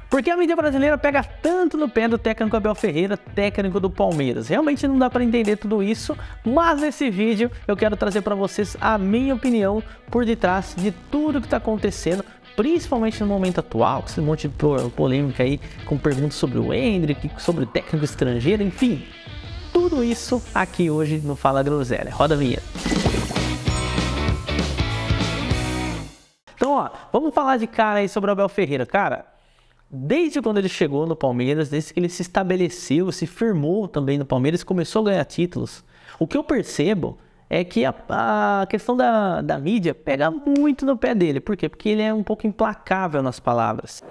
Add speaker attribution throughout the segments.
Speaker 1: Porque a mídia brasileira pega tanto no pé do técnico Abel Ferreira, técnico do Palmeiras. Realmente não dá para entender tudo isso, mas nesse vídeo eu quero trazer para vocês a minha opinião por detrás de tudo que está acontecendo, principalmente no momento atual, com esse monte de polêmica aí, com perguntas sobre o Endrick, sobre o técnico estrangeiro, enfim. Tudo isso aqui hoje no Fala Groselha. Roda a vinheta. Então, ó, vamos falar de cara aí sobre o Abel Ferreira. Cara, desde quando ele chegou no Palmeiras, desde que ele se estabeleceu, se firmou também no Palmeiras, começou a ganhar títulos, o que eu percebo é que a questão da mídia pega muito no pé dele. Por quê? Porque ele é um pouco implacável nas palavras.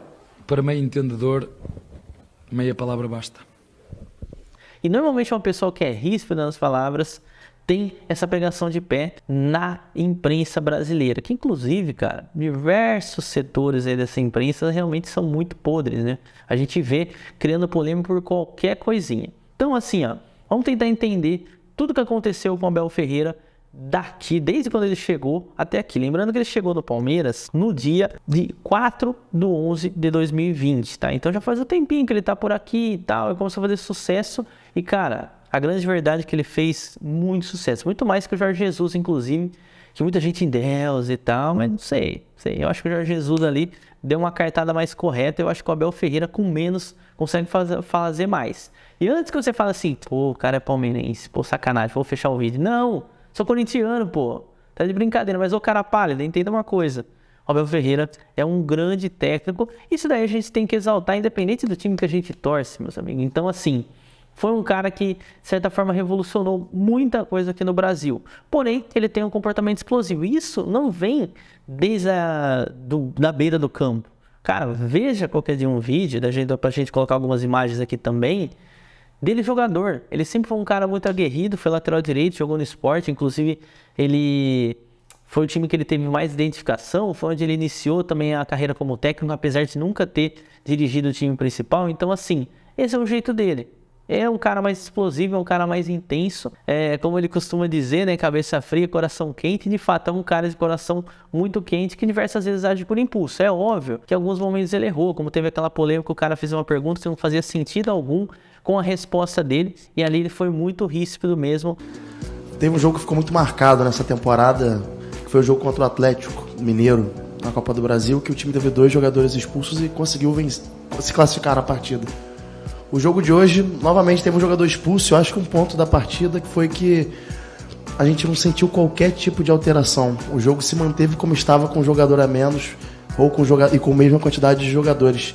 Speaker 2: Para meio entendedor, meia palavra basta.
Speaker 1: E normalmente uma pessoa que é ríspida nas palavras tem essa pegação de pé na imprensa brasileira, que inclusive, cara, diversos setores aí dessa imprensa realmente são muito podres, né? A gente vê criando polêmica por qualquer coisinha. Então assim, ó, vamos tentar entender tudo que aconteceu com o Abel Ferreira daqui, desde quando ele chegou até aqui. Lembrando que ele chegou no Palmeiras no dia de 4/11/2020, tá? Então já faz um tempinho que ele tá por aqui e tal, ele começou a fazer sucesso e, cara, a grande verdade é que ele fez muito sucesso, muito mais que o Jorge Jesus, inclusive, que muita gente endeusa e tal, mas não sei, eu acho que o Jorge Jesus ali deu uma cartada mais correta, eu acho que o Abel Ferreira com menos consegue fazer mais. E antes que você fale assim, pô, o cara é palmeirense, pô, sacanagem, vou fechar o vídeo. Não, sou corintiano, pô, tá de brincadeira, mas ô cara pálido, entenda uma coisa. O Abel Ferreira é um grande técnico, isso daí a gente tem que exaltar, independente do time que a gente torce, meus amigos. Então, assim, foi um cara que, de certa forma, revolucionou muita coisa aqui no Brasil. Porém, ele tem um comportamento explosivo. E isso não vem desde da beira do campo. Cara, veja qualquer dia um vídeo, pra gente colocar algumas imagens aqui também, dele jogador. Ele sempre foi um cara muito aguerrido, foi lateral direito, jogou no Sport. Inclusive, ele foi o time que ele teve mais identificação, foi onde ele iniciou também a carreira como técnico, apesar de nunca ter dirigido o time principal. Então, assim, esse é o jeito dele. É um cara mais explosivo, é um cara mais intenso, como ele costuma dizer, né, cabeça fria, coração quente. De fato, é um cara de coração muito quente que diversas vezes age por impulso. É óbvio que em alguns momentos ele errou, como teve aquela polêmica, o cara fez uma pergunta que não fazia sentido algum com a resposta dele, e ali ele foi muito ríspido mesmo.
Speaker 3: Teve um jogo que ficou muito marcado nessa temporada, que foi o jogo contra o Atlético Mineiro, na Copa do Brasil, que o time teve 2 jogadores expulsos e conseguiu se classificar na partida. O jogo de hoje, novamente, teve um jogador expulso. Eu acho que um ponto da partida foi que a gente não sentiu qualquer tipo de alteração. O jogo se manteve como estava, com um jogador a menos ou e com a mesma quantidade de jogadores.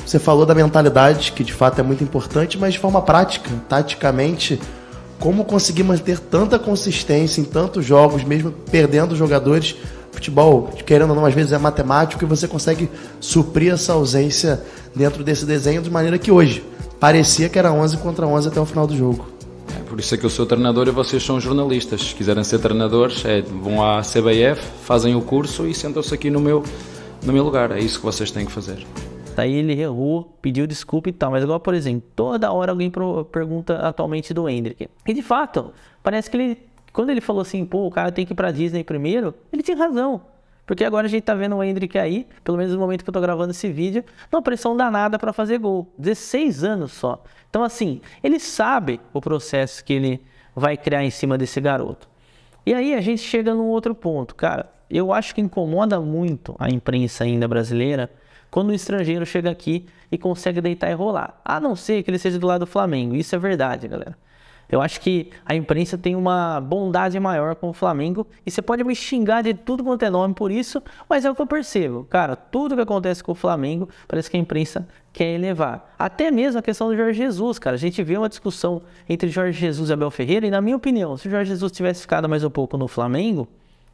Speaker 3: Você falou da mentalidade, que de fato é muito importante, mas de forma prática, taticamente, como conseguir manter tanta consistência em tantos jogos, mesmo perdendo jogadores. Futebol, querendo ou não, às vezes é matemático e você consegue suprir essa ausência dentro desse desenho de maneira que hoje parecia que era 11 contra 11 até o final do jogo.
Speaker 4: Por isso é que eu sou treinador e vocês são jornalistas. Se quiserem ser treinadores, vão à CBF, fazem o curso e sentam-se aqui no meu lugar. É isso que vocês têm que fazer.
Speaker 1: Daí ele errou, pediu desculpa e tal, mas igual, por exemplo, toda hora alguém pergunta atualmente do Endrick. E de fato, parece que quando ele falou assim, pô, o cara tem que ir pra Disney primeiro, ele tinha razão. Porque agora a gente tá vendo o Endrick aí, pelo menos no momento que eu tô gravando esse vídeo, numa pressão danada pra fazer gol. 16 anos só. Então assim, ele sabe o processo que ele vai criar em cima desse garoto. E aí a gente chega num outro ponto, cara. Eu acho que incomoda muito a imprensa ainda brasileira quando o estrangeiro chega aqui e consegue deitar e rolar. A não ser que ele seja do lado do Flamengo. Isso é verdade, galera. Eu acho que a imprensa tem uma bondade maior com o Flamengo e você pode me xingar de tudo quanto é nome por isso, mas é o que eu percebo. Cara, tudo que acontece com o Flamengo parece que a imprensa quer elevar. Até mesmo a questão do Jorge Jesus, cara. A gente vê uma discussão entre Jorge Jesus e Abel Ferreira e, na minha opinião, se o Jorge Jesus tivesse ficado mais um pouco no Flamengo,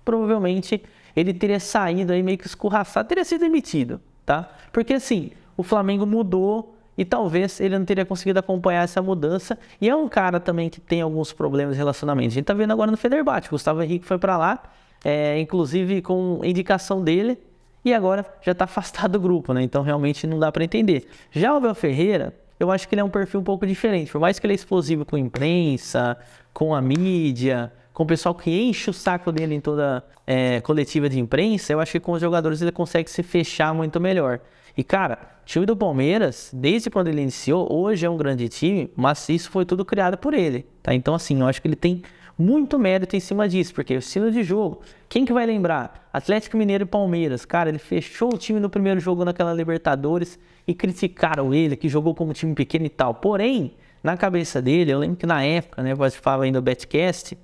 Speaker 1: provavelmente ele teria saído aí meio que escorraçado, teria sido demitido, tá? Porque assim, o Flamengo mudou e talvez ele não teria conseguido acompanhar essa mudança. E é um cara também que tem alguns problemas de relacionamento. A gente tá vendo agora no Fenerbahçe. Gustavo Henrique foi para lá, inclusive com indicação dele, e agora já tá afastado do grupo, né? Então realmente não dá para entender. Já o Abel Ferreira, eu acho que ele é um perfil um pouco diferente. Por mais que ele é explosivo com a imprensa, com a mídia, com o pessoal que enche o saco dele em toda coletiva de imprensa, eu acho que com os jogadores ele consegue se fechar muito melhor. E cara, time do Palmeiras, desde quando ele iniciou, hoje é um grande time, mas isso foi tudo criado por ele, tá? Então, assim, eu acho que ele tem muito mérito em cima disso, porque o estilo de jogo, quem que vai lembrar? Atlético Mineiro e Palmeiras, cara, ele fechou o time no primeiro jogo naquela Libertadores e criticaram ele, que jogou como time pequeno e tal. Porém, na cabeça dele, eu lembro que na época, né, eu participava ainda do Betcast,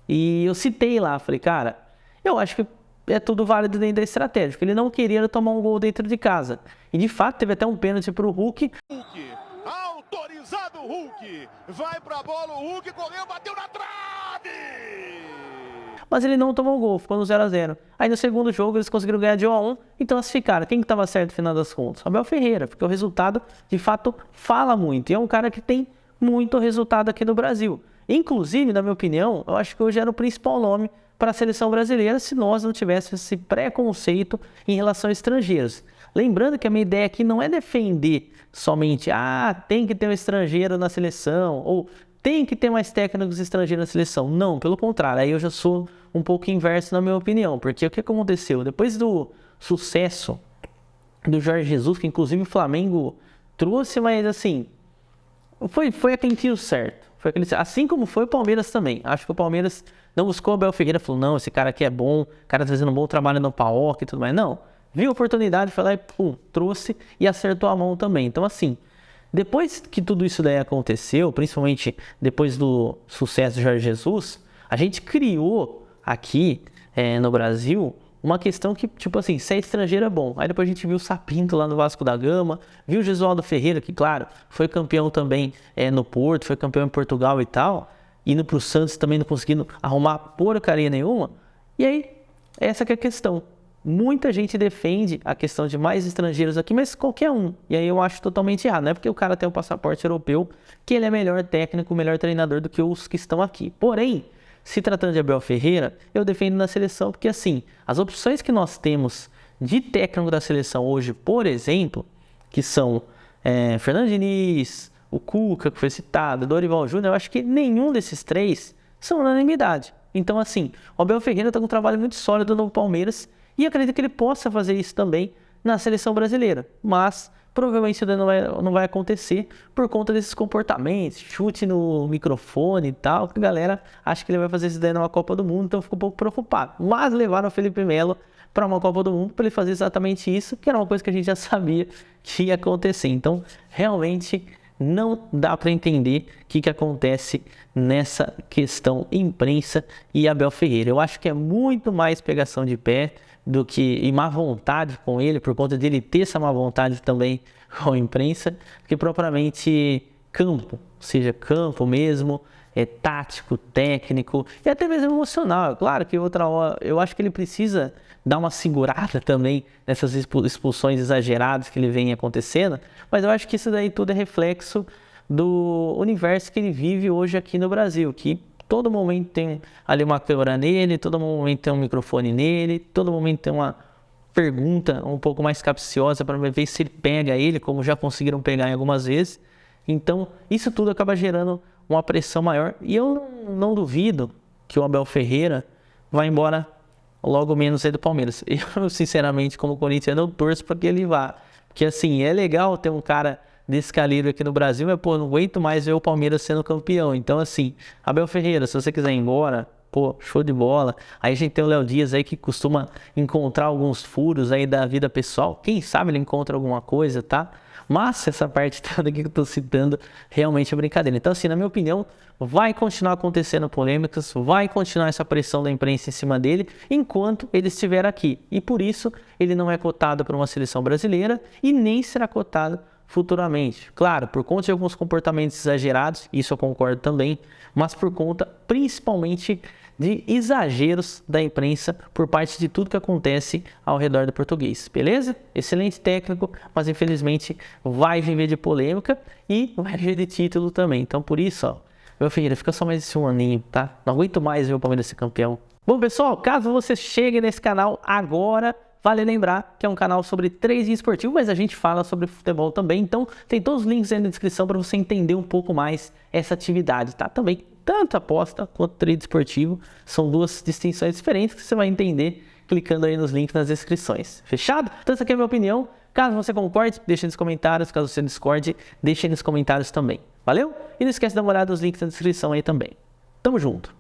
Speaker 1: e eu citei lá, falei, cara, eu acho que é tudo válido dentro da estratégia, porque ele não queria tomar um gol dentro de casa. E de fato teve até um pênalti pro Hulk.
Speaker 5: Autorizado o Hulk. Vai pra bola, o Hulk correu, bateu na trave.
Speaker 1: Mas ele não tomou o gol, ficou no 0-0. Aí no segundo jogo eles conseguiram ganhar de 1-1 e classificaram. Quem que tava certo no final das contas? Abel Ferreira, porque o resultado de fato fala muito. E é um cara que tem muito resultado aqui no Brasil. Inclusive, na minha opinião, eu acho que hoje era o principal nome para a seleção brasileira se nós não tivéssemos esse preconceito em relação a estrangeiros. Lembrando que a minha ideia aqui não é defender somente, tem que ter um estrangeiro na seleção, ou tem que ter mais técnicos estrangeiros na seleção. Não, pelo contrário, aí eu já sou um pouco inverso na minha opinião, porque o que aconteceu? Depois do sucesso do Jorge Jesus, que inclusive o Flamengo trouxe, mas assim, foi aquele tiro certo. Assim como foi o Palmeiras também. Acho que o Palmeiras não buscou o Abel Ferreira, falou, não, esse cara aqui é bom, o cara tá fazendo um bom trabalho no PAOK e tudo mais. Não, viu a oportunidade, foi lá e trouxe e acertou a mão também. Então assim, depois que tudo isso daí aconteceu, principalmente depois do sucesso do Jorge Jesus, a gente criou aqui no Brasil uma questão que, tipo assim, ser estrangeiro é bom. Aí depois a gente viu o Sapinto lá no Vasco da Gama, viu o Jesualdo Ferreira, que claro, foi campeão também no Porto, foi campeão em Portugal e tal, indo pro Santos também não conseguindo arrumar porcaria nenhuma. E aí, essa que é a questão. Muita gente defende a questão de mais estrangeiros aqui, mas qualquer um. E aí eu acho totalmente errado. Não é porque o cara tem um passaporte europeu que ele é melhor técnico, melhor treinador do que os que estão aqui. Porém, se tratando de Abel Ferreira, eu defendo na seleção porque, assim, as opções que nós temos de técnico da seleção hoje, por exemplo, que são Fernando Diniz, o Cuca, que foi citado, Dorival Júnior, eu acho que nenhum desses três são unanimidade. Então, assim, o Abel Ferreira está com um trabalho muito sólido no Palmeiras e acredito que ele possa fazer isso também na seleção brasileira. Mas provavelmente isso não vai acontecer por conta desses comportamentos, chute no microfone e tal, que a galera acha que ele vai fazer isso daí numa Copa do Mundo, então eu fico um pouco preocupado. Mas levaram o Felipe Melo para uma Copa do Mundo para ele fazer exatamente isso, que era uma coisa que a gente já sabia que ia acontecer. Então, realmente não dá para entender o que acontece nessa questão imprensa e Abel Ferreira. Eu acho que é muito mais pegação de pé do que e má vontade com ele, por conta dele ter essa má vontade também com a imprensa, que propriamente campo, ou seja, campo mesmo, tático, técnico e até mesmo emocional. Claro que outra hora, eu acho que ele precisa dar uma segurada também nessas expulsões exageradas que ele vem acontecendo, mas eu acho que isso daí tudo é reflexo do universo que ele vive hoje aqui no Brasil, que todo momento tem ali uma câmera nele, todo momento tem um microfone nele, todo momento tem uma pergunta um pouco mais capciosa para ver se ele pega ele, como já conseguiram pegar em algumas vezes. Então, isso tudo acaba gerando uma pressão maior. E eu não duvido que o Abel Ferreira vai embora logo menos aí do Palmeiras. Eu, sinceramente, como corintiano, eu torço para que ele vá. Porque, assim, é legal ter um cara desse calibre aqui no Brasil, mas, pô, não aguento mais ver o Palmeiras sendo campeão. Então, assim, Abel Ferreira, se você quiser ir embora, pô, show de bola. Aí a gente tem o Léo Dias aí que costuma encontrar alguns furos aí da vida pessoal. Quem sabe ele encontra alguma coisa, tá? Mas essa parte toda aqui que eu tô citando realmente é brincadeira. Então, assim, na minha opinião, vai continuar acontecendo polêmicas, vai continuar essa pressão da imprensa em cima dele enquanto ele estiver aqui. E por isso ele não é cotado para uma seleção brasileira e nem será cotado futuramente. Claro, por conta de alguns comportamentos exagerados, isso eu concordo também, mas por conta principalmente de exageros da imprensa por parte de tudo que acontece ao redor do português, beleza? Excelente técnico, mas infelizmente vai viver de polêmica e vai viver de título também. Então por isso, ó, meu filho, fica só mais esse um aninho, tá? Não aguento mais ver o Palmeiras ser campeão. Bom, pessoal, caso você chegue nesse canal agora, vale lembrar que é um canal sobre trading esportivo, mas a gente fala sobre futebol também, então tem todos os links aí na descrição para você entender um pouco mais essa atividade, tá? Também, tanto aposta quanto trade esportivo, são duas distinções diferentes que você vai entender clicando aí nos links nas descrições. Fechado? Então essa aqui é a minha opinião. Caso você concorde, deixa nos comentários. Caso você discorde, deixa aí nos comentários também. Valeu? E não esquece de dar uma olhada nos links na descrição aí também. Tamo junto!